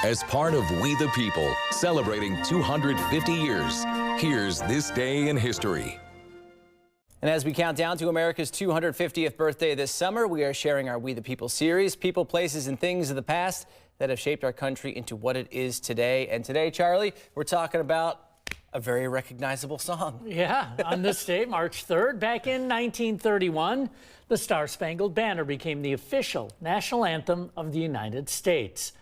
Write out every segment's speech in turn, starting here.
As part of We the People, celebrating 250 years, here's This Day in History. And as we count down to America's 250th birthday this summer, we are sharing our We the People series, people, places, and things of the past that have shaped our country into what it is today. And today, Charlie, we're talking about a very recognizable song. Yeah, on this day, March 3rd, back in 1931, the Star-Spangled Banner became the official national anthem of the United States.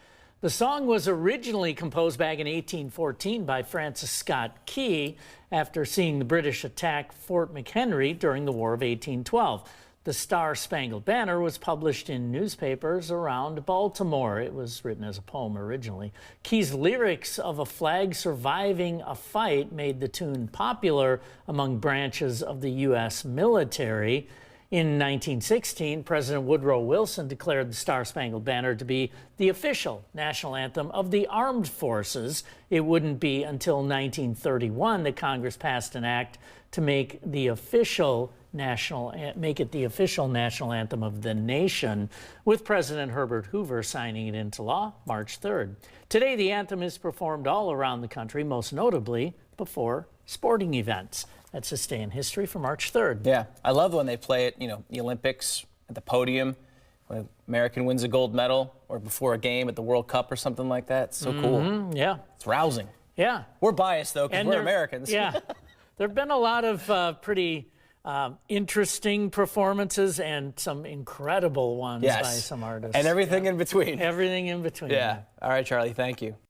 The song was originally composed back in 1814 by Francis Scott Key after seeing the British attack Fort McHenry during the War of 1812. The Star-Spangled Banner was published in newspapers around Baltimore. It was written as a poem originally. Key's lyrics of a flag surviving a fight made the tune popular among branches of the U.S. military. In 1916, President Woodrow Wilson declared the Star-Spangled Banner to be the official national anthem of the armed forces. It wouldn't be until 1931 that Congress passed an act to make it the official national anthem of the nation, with President Herbert Hoover signing it into law March 3rd. Today, the anthem is performed all around the country, most notably before sporting events. That's This Day in History for March 3rd. Yeah, I love when they play it, the Olympics at the podium, when an American wins a gold medal, or before a game at the World Cup or something like that. It's so cool. Yeah. It's rousing. Yeah. We're biased, though, because we're Americans. Yeah. There have been a lot of pretty interesting performances and some incredible ones by some artists. And everything in between. Everything in between. Yeah. All right, Charlie, thank you.